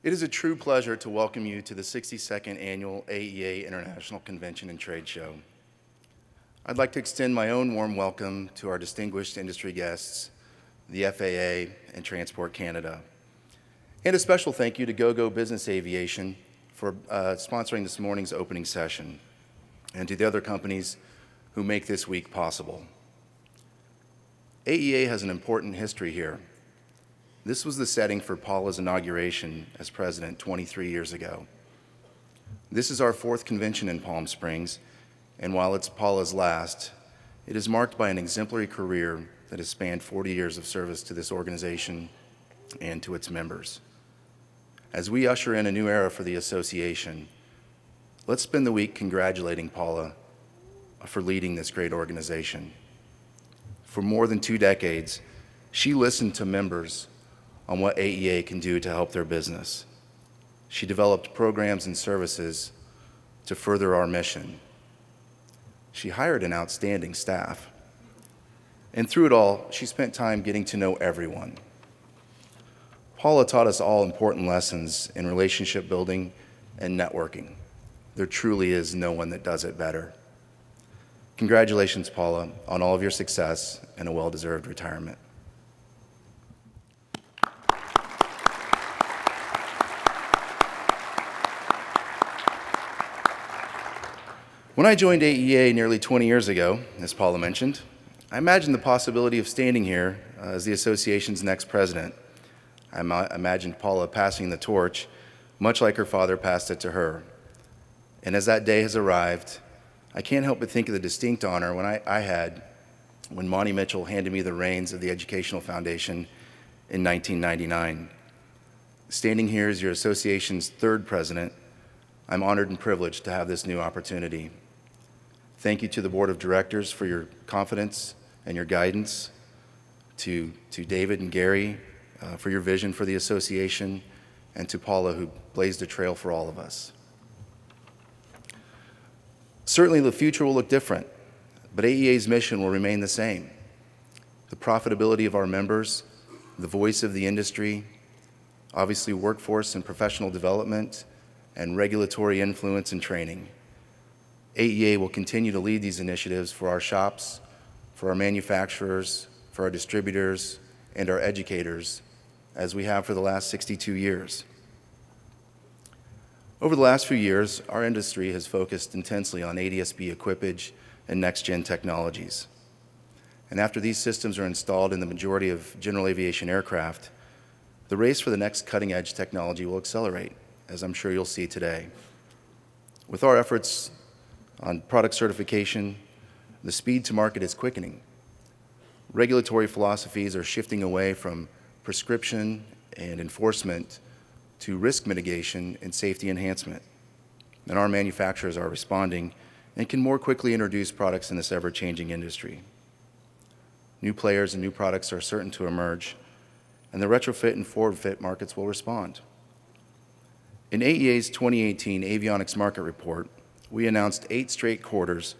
It is a true pleasure to welcome you to the 62nd Annual AEA International Convention and Trade Show. I'd like to extend my own warm welcome to our distinguished industry guests, the FAA and Transport Canada. And a special thank you to GoGo Business Aviation for sponsoring this morning's opening session, and to the other companies who make this week possible. AEA has an important history here. This was the setting for Paula's inauguration as president 23 years ago. This is our fourth convention in Palm Springs, and while it's Paula's last, it is marked by an exemplary career that has spanned 40 years of service to this organization and to its members. As we usher in a new era for the association, let's spend the week congratulating Paula for leading this great organization. For more than 2 decades, she listened to members on what AEA can do to help their business. She developed programs and services to further our mission. She hired an outstanding staff. And through it all, she spent time getting to know everyone. Paula taught us all important lessons in relationship building and networking. There truly is no one that does it better. Congratulations, Paula, on all of your success and a well-deserved retirement. When I joined AEA nearly 20 years ago, as Paula mentioned, I imagined the possibility of standing here as the association's next president. I imagined Paula passing the torch, much like her father passed it to her. And as that day has arrived, I can't help but think of the distinct honor I had when Monty Mitchell handed me the reins of the Educational Foundation in 1999. Standing here as your association's third president, I'm honored and privileged to have this new opportunity. Thank you to the board of directors for your confidence and your guidance, to David and Gary for your vision for the association, and to Paula, who blazed a trail for all of us. Certainly the future will look different, but AEA's mission will remain the same. The profitability of our members, the voice of the industry, obviously workforce and professional development, and regulatory influence and training. AEA will continue to lead these initiatives for our shops, for our manufacturers, for our distributors, and our educators, as we have for the last 62 years. Over the last few years, our industry has focused intensely on ADS-B equipage and next-gen technologies. And after these systems are installed in the majority of general aviation aircraft, the race for the next cutting-edge technology will accelerate, as I'm sure you'll see today. With our efforts on product certification, the speed to market is quickening. Regulatory philosophies are shifting away from prescription and enforcement to risk mitigation and safety enhancement. And our manufacturers are responding and can more quickly introduce products in this ever-changing industry. New players and new products are certain to emerge, and the retrofit and forward-fit markets will respond. In AEA's 2018 Avionics Market Report, we announced 8 straight quarters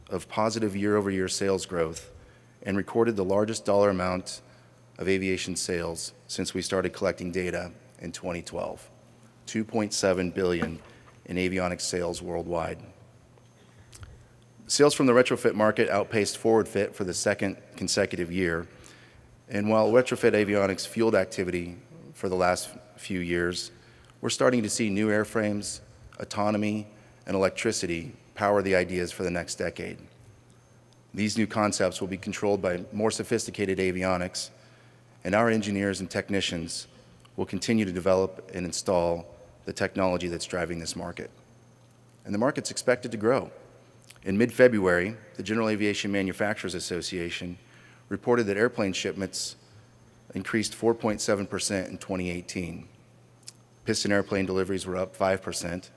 of positive year-over-year sales growth and recorded the largest dollar amount of aviation sales since we started collecting data in 2012, $2.7 billion in avionics sales worldwide. Sales from the retrofit market outpaced forward fit for the second consecutive year, and while retrofit avionics fueled activity for the last few years, we're starting to see new airframes, autonomy, and electricity power the ideas for the next decade. These new concepts will be controlled by more sophisticated avionics, and our engineers and technicians will continue to develop and install the technology that's driving this market. And the market's expected to grow. In mid-February, the General Aviation Manufacturers Association reported that airplane shipments increased 4.7% in 2018. Piston airplane deliveries were up 5%,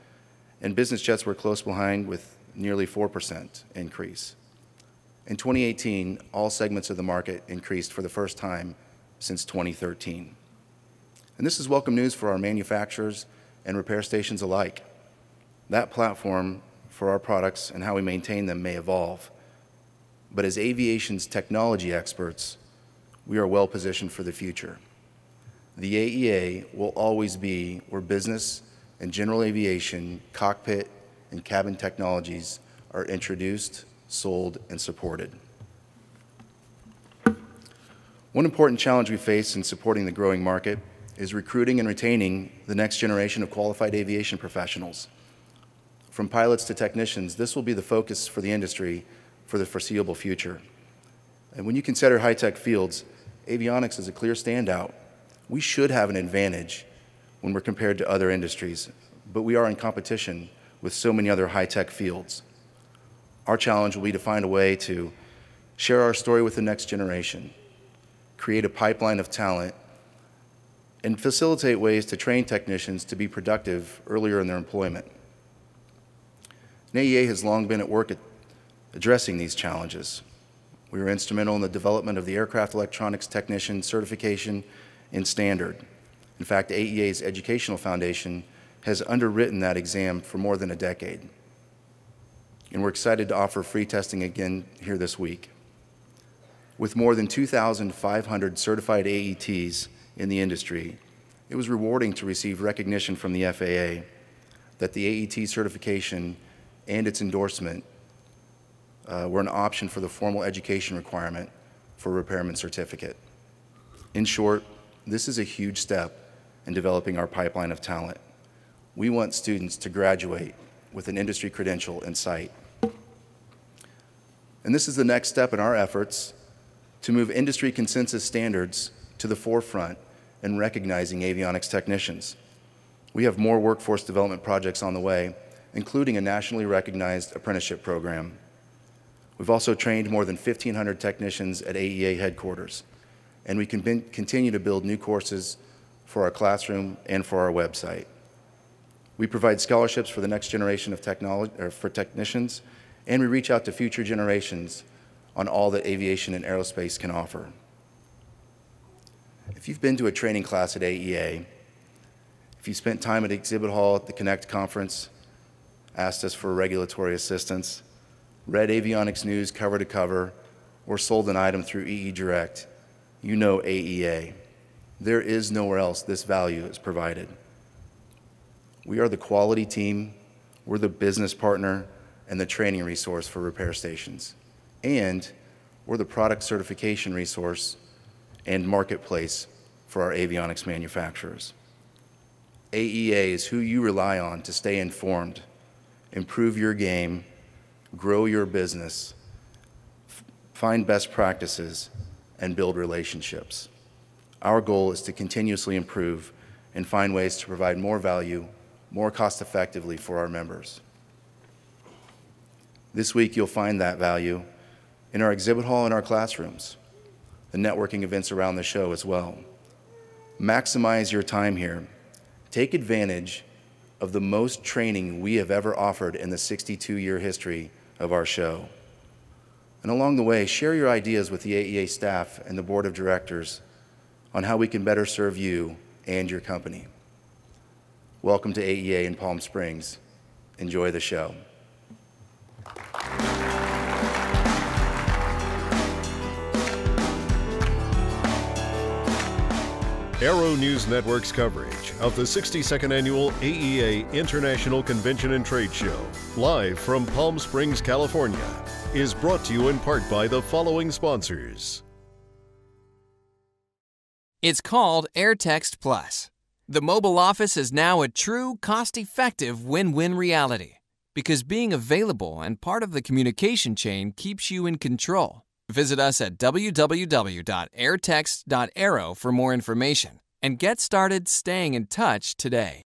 and business jets were close behind with nearly 4% increase. In 2018, all segments of the market increased for the first time since 2013. And this is welcome news for our manufacturers and repair stations alike. That platform for our products and how we maintain them may evolve, but as aviation's technology experts, we are well positioned for the future. the AEA will always be where business and general aviation, cockpit, and cabin technologies are introduced, sold, and supported. One important challenge we face in supporting the growing market is recruiting and retaining the next generation of qualified aviation professionals. From pilots to technicians, this will be the focus for the industry for the foreseeable future. And when you consider high-tech fields, avionics is a clear standout. We should have an advantage when we're compared to other industries, but we are in competition with so many other high-tech fields. Our challenge will be to find a way to share our story with the next generation, create a pipeline of talent, and facilitate ways to train technicians to be productive earlier in their employment. AEA has long been at work at addressing these challenges. We were instrumental in the development of the Aircraft Electronics Technician Certification and Standard. In fact, AEA's Educational Foundation has underwritten that exam for more than a decade. And we're excited to offer free testing again here this week. With more than 2,500 certified AETs in the industry, it was rewarding to receive recognition from the FAA that the AET certification and its endorsement were an option for the formal education requirement for a repairman certificate. In short, this is a huge step in developing our pipeline of talent. We want students to graduate with an industry credential in sight. And this is the next step in our efforts to move industry consensus standards to the forefront in recognizing avionics technicians. We have more workforce development projects on the way, including a nationally recognized apprenticeship program. We've also trained more than 1,500 technicians at AEA headquarters, and we can continue to build new courses for our classroom and for our website. We provide scholarships for the next generation of technicians, and we reach out to future generations on all that aviation and aerospace can offer. If you've been to a training class at AEA, if you spent time at Exhibit Hall at the Connect conference, asked us for regulatory assistance, read avionics news cover to cover, or sold an item through EE Direct, you know AEA. There is nowhere else this value is provided. We are the quality team, we're the business partner, and the training resource for repair stations. And we're the product certification resource and marketplace for our avionics manufacturers. AEA is who you rely on to stay informed, improve your game, grow your business, find best practices, and build relationships. Our goal is to continuously improve and find ways to provide more value, more cost effectively for our members. This week you'll find that value in our exhibit hall and our classrooms, the networking events around the show as well. Maximize your time here. Take advantage of the most training we have ever offered in the 62-year history of our show. And along the way, share your ideas with the AEA staff and the board of directors on how we can better serve you and your company. Welcome to AEA in Palm Springs. Enjoy the show. Aero-News Network's coverage of the 62nd Annual AEA International Convention and Trade Show, live from Palm Springs, California, is brought to you in part by the following sponsors. It's called Airtext Plus. The mobile office is now a true, cost-effective win-win reality because being available and part of the communication chain keeps you in control. Visit us at www.airtext.aero for more information and get started staying in touch today.